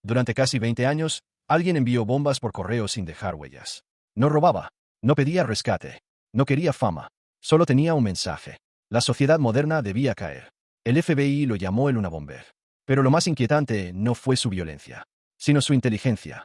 Durante casi 20 años, alguien envió bombas por correo sin dejar huellas. No robaba, no pedía rescate, no quería fama, solo tenía un mensaje. La sociedad moderna debía caer. El FBI lo llamó el Unabomber. Pero lo más inquietante no fue su violencia, sino su inteligencia.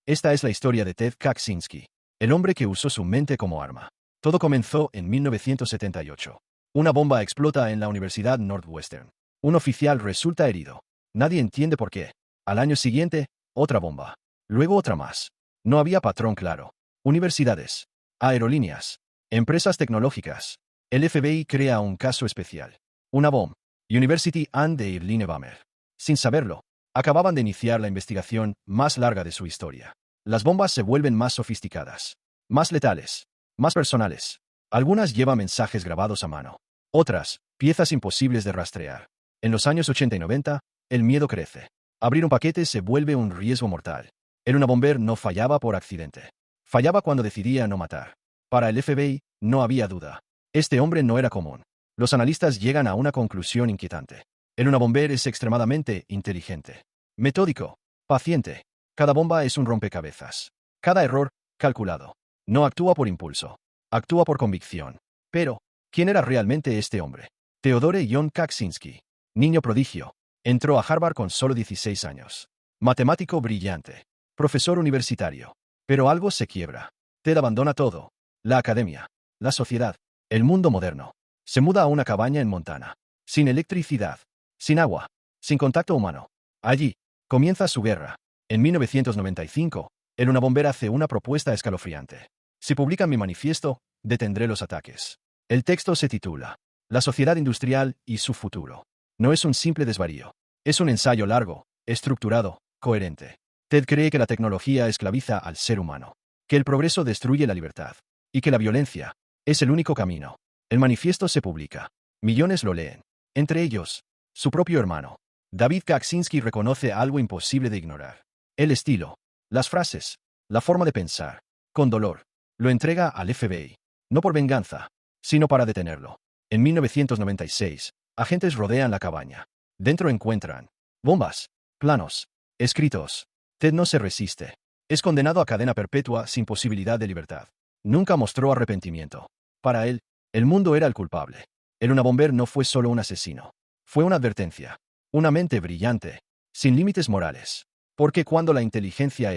Esta es la historia de Ted Kaczynski, el hombre que usó su mente como arma. Todo comenzó en 1978. Una bomba explota en la Universidad Northwestern. Un oficial resulta herido. Nadie entiende por qué. Al año siguiente, otra bomba. Luego otra más. No había patrón claro. Universidades, aerolíneas, empresas tecnológicas. El FBI crea un caso especial. Una bomba. University and the Irline-Bammer. Sin saberlo, acababan de iniciar la investigación más larga de su historia. Las bombas se vuelven más sofisticadas, más letales, más personales. Algunas llevan mensajes grabados a mano. Otras, piezas imposibles de rastrear. En los años 80 y 90, el miedo crece. Abrir un paquete se vuelve un riesgo mortal. El Unabomber no fallaba por accidente. Fallaba cuando decidía no matar. Para el FBI, no había duda. Este hombre no era común. Los analistas llegan a una conclusión inquietante. El Unabomber es extremadamente inteligente. Metódico. Paciente. Cada bomba es un rompecabezas. Cada error, calculado. No actúa por impulso. Actúa por convicción. Pero, ¿quién era realmente este hombre? Theodore John Kaczynski. Niño prodigio. Entró a Harvard con solo 16 años. Matemático brillante. Profesor universitario. Pero algo se quiebra. Ted abandona todo. La academia. La sociedad. El mundo moderno. Se muda a una cabaña en Montana. Sin electricidad. Sin agua. Sin contacto humano. Allí, comienza su guerra. En 1995, el Unabomber hace una propuesta escalofriante. Si publican mi manifiesto, detendré los ataques. El texto se titula La sociedad industrial y su futuro. No es un simple desvarío. Es un ensayo largo, estructurado, coherente. Ted cree que la tecnología esclaviza al ser humano, que el progreso destruye la libertad, y que la violencia es el único camino. El manifiesto se publica. Millones lo leen. Entre ellos, su propio hermano. David Kaczynski reconoce algo imposible de ignorar. El estilo, las frases, la forma de pensar. Con dolor, lo entrega al FBI. No por venganza, sino para detenerlo. En 1996, agentes rodean la cabaña. Dentro encuentran bombas, planos, escritos. Ted no se resiste. Es condenado a cadena perpetua sin posibilidad de libertad. Nunca mostró arrepentimiento. Para él, el mundo era el culpable. El Unabomber no fue solo un asesino. Fue una advertencia. Una mente brillante, sin límites morales. Porque cuando la inteligencia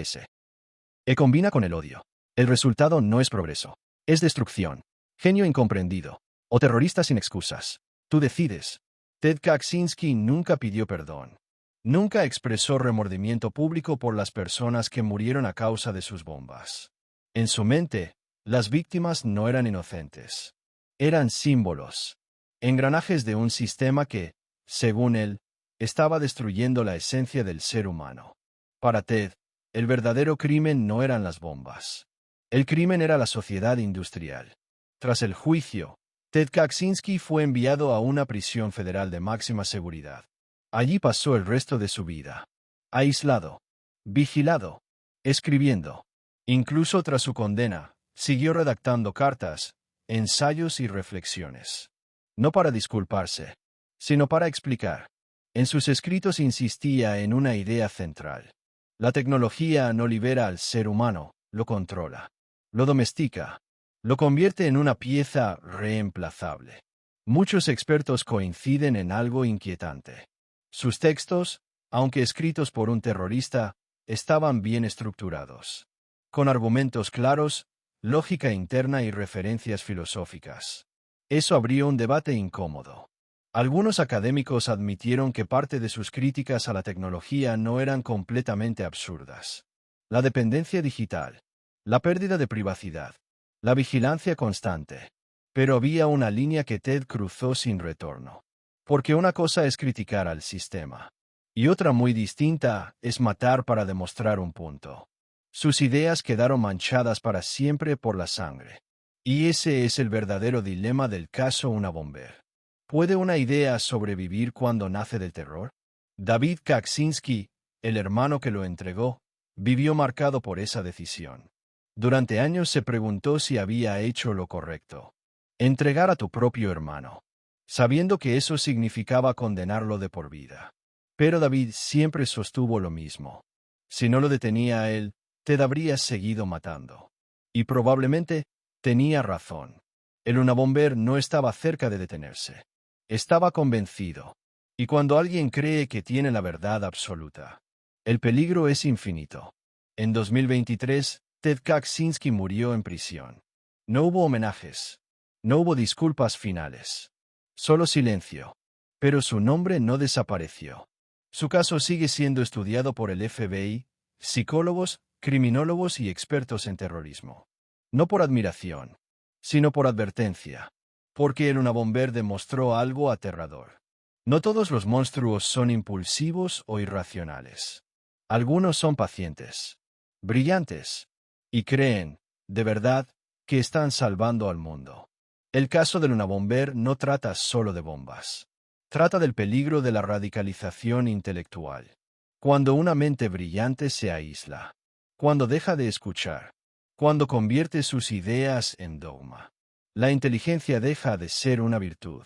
combina con el odio, el resultado no es progreso. Es destrucción. Genio incomprendido. O terrorista sin excusas. Tú decides. Ted Kaczynski nunca pidió perdón. Nunca expresó remordimiento público por las personas que murieron a causa de sus bombas. En su mente, las víctimas no eran inocentes. Eran símbolos. Engranajes de un sistema que, según él, estaba destruyendo la esencia del ser humano. Para Ted, el verdadero crimen no eran las bombas. El crimen era la sociedad industrial. Tras el juicio, Ted Kaczynski fue enviado a una prisión federal de máxima seguridad. Allí pasó el resto de su vida. Aislado. Vigilado. Escribiendo. Incluso tras su condena, siguió redactando cartas, ensayos y reflexiones. No para disculparse, sino para explicar. En sus escritos insistía en una idea central. La tecnología no libera al ser humano, lo controla. Lo domestica. Lo convierte en una pieza reemplazable. Muchos expertos coinciden en algo inquietante. Sus textos, aunque escritos por un terrorista, estaban bien estructurados. Con argumentos claros, lógica interna y referencias filosóficas. Eso abrió un debate incómodo. Algunos académicos admitieron que parte de sus críticas a la tecnología no eran completamente absurdas. La dependencia digital, la pérdida de privacidad, la vigilancia constante. Pero había una línea que Ted cruzó sin retorno. Porque una cosa es criticar al sistema. Y otra muy distinta es matar para demostrar un punto. Sus ideas quedaron manchadas para siempre por la sangre. Y ese es el verdadero dilema del caso Unabomber. ¿Puede una idea sobrevivir cuando nace del terror? David Kaczynski, el hermano que lo entregó, vivió marcado por esa decisión. Durante años se preguntó si había hecho lo correcto. Entregar a tu propio hermano, sabiendo que eso significaba condenarlo de por vida. Pero David siempre sostuvo lo mismo. Si no lo detenía a él, Ted habría seguido matando. Y probablemente tenía razón. El Unabomber no estaba cerca de detenerse. Estaba convencido. Y cuando alguien cree que tiene la verdad absoluta, el peligro es infinito. En 2023, Ted Kaczynski murió en prisión. No hubo homenajes. No hubo disculpas finales. Solo silencio. Pero su nombre no desapareció. Su caso sigue siendo estudiado por el FBI, psicólogos, criminólogos y expertos en terrorismo. No por admiración, sino por advertencia. Porque el Unabomber demostró algo aterrador. No todos los monstruos son impulsivos o irracionales. Algunos son pacientes, brillantes, y creen, de verdad, que están salvando al mundo. El caso del Unabomber no trata solo de bombas. Trata del peligro de la radicalización intelectual. Cuando una mente brillante se aísla. Cuando deja de escuchar. Cuando convierte sus ideas en dogma. La inteligencia deja de ser una virtud.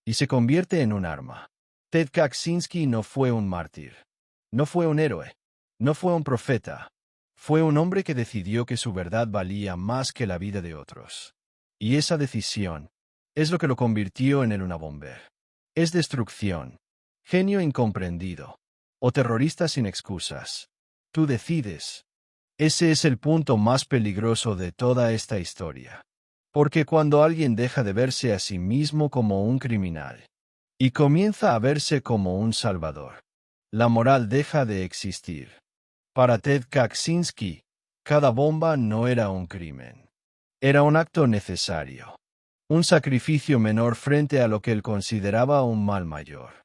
Y se convierte en un arma. Ted Kaczynski no fue un mártir. No fue un héroe. No fue un profeta. Fue un hombre que decidió que su verdad valía más que la vida de otros. Y esa decisión es lo que lo convirtió en el Unabomber. Es destrucción, genio incomprendido, o terrorista sin excusas. Tú decides. Ese es el punto más peligroso de toda esta historia. Porque cuando alguien deja de verse a sí mismo como un criminal y comienza a verse como un salvador, la moral deja de existir. Para Ted Kaczynski, cada bomba no era un crimen. Era un acto necesario. Un sacrificio menor frente a lo que él consideraba un mal mayor.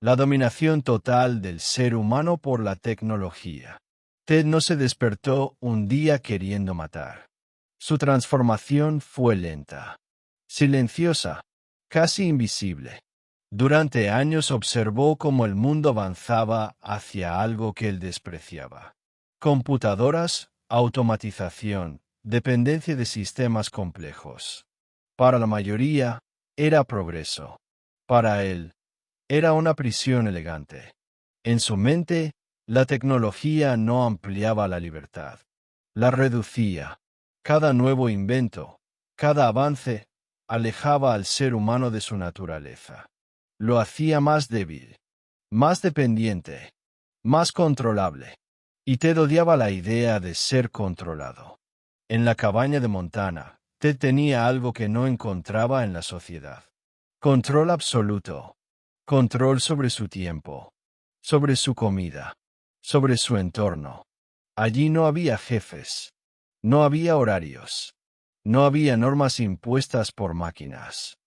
La dominación total del ser humano por la tecnología. Ted no se despertó un día queriendo matar. Su transformación fue lenta, silenciosa, casi invisible. Durante años observó cómo el mundo avanzaba hacia algo que él despreciaba. Computadoras, automatización, dependencia de sistemas complejos. Para la mayoría, era progreso. Para él, era una prisión elegante. En su mente, la tecnología no ampliaba la libertad. La reducía. Cada nuevo invento, cada avance, alejaba al ser humano de su naturaleza. Lo hacía más débil, más dependiente, más controlable. Y Ted odiaba la idea de ser controlado. En la cabaña de Montana, Ted tenía algo que no encontraba en la sociedad. Control absoluto. Control sobre su tiempo, sobre su comida, sobre su entorno. Allí no había jefes. No había horarios. No había normas impuestas por máquinas.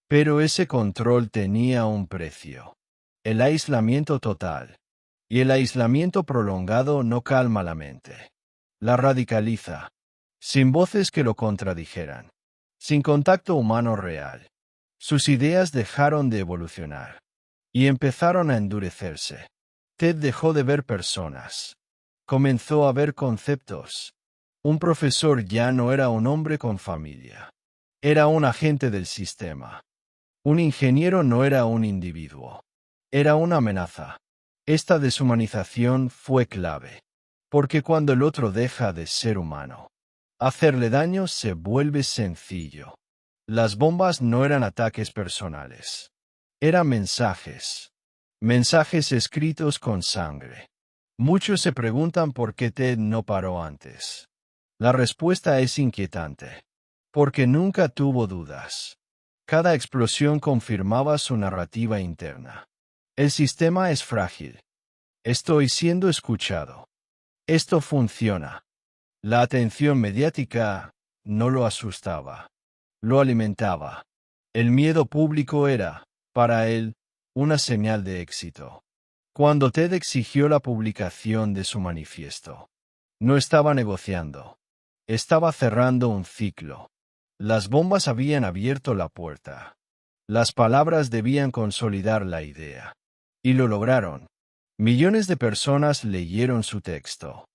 Pero ese control tenía un precio. El aislamiento total. Y el aislamiento prolongado no calma la mente. La radicaliza. Sin voces que lo contradijeran. Sin contacto humano real. Sus ideas dejaron de evolucionar. Y empezaron a endurecerse. Ted dejó de ver personas. Comenzó a ver conceptos. Un profesor ya no era un hombre con familia. Era un agente del sistema. Un ingeniero no era un individuo. Era una amenaza. Esta deshumanización fue clave. Porque cuando el otro deja de ser humano, hacerle daño se vuelve sencillo. Las bombas no eran ataques personales. Eran mensajes. Mensajes escritos con sangre. Muchos se preguntan por qué Ted no paró antes. La respuesta es inquietante. Porque nunca tuvo dudas. Cada explosión confirmaba su narrativa interna. El sistema es frágil. Estoy siendo escuchado. Esto funciona. La atención mediática no lo asustaba. Lo alimentaba. El miedo público era, para él, una señal de éxito. Cuando Ted exigió la publicación de su manifiesto, no estaba negociando. Estaba cerrando un ciclo. Las bombas habían abierto la puerta. Las palabras debían consolidar la idea. Y lo lograron. Millones de personas leyeron su texto.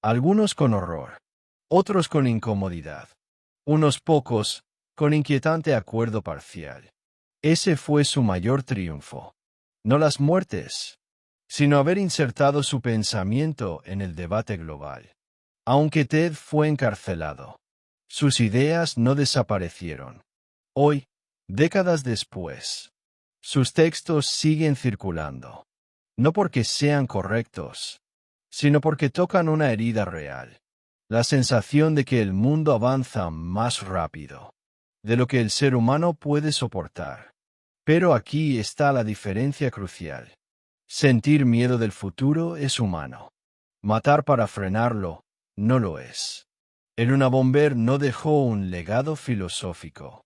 Algunos con horror. Otros con incomodidad. Unos pocos, con inquietante acuerdo parcial. Ese fue su mayor triunfo. No las muertes, sino haber insertado su pensamiento en el debate global. Aunque Ted fue encarcelado, sus ideas no desaparecieron. Hoy, décadas después, sus textos siguen circulando, no porque sean correctos, sino porque tocan una herida real, la sensación de que el mundo avanza más rápido de lo que el ser humano puede soportar. Pero aquí está la diferencia crucial. Sentir miedo del futuro es humano. Matar para frenarlo no lo es. El Unabomber no dejó un legado filosófico.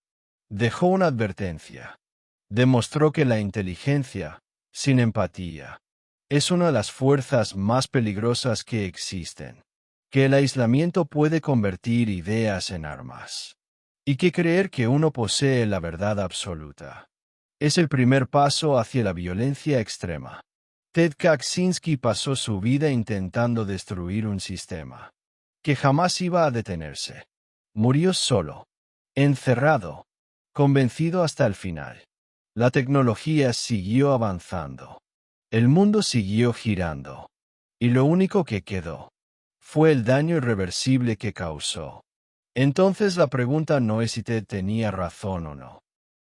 Dejó una advertencia. Demostró que la inteligencia, sin empatía, es una de las fuerzas más peligrosas que existen. Que el aislamiento puede convertir ideas en armas. Y que creer que uno posee la verdad absoluta es el primer paso hacia la violencia extrema. Ted Kaczynski pasó su vida intentando destruir un sistema que jamás iba a detenerse. Murió solo, encerrado, convencido hasta el final. La tecnología siguió avanzando. El mundo siguió girando. Y lo único que quedó fue el daño irreversible que causó. Entonces la pregunta no es si Ted tenía razón o no.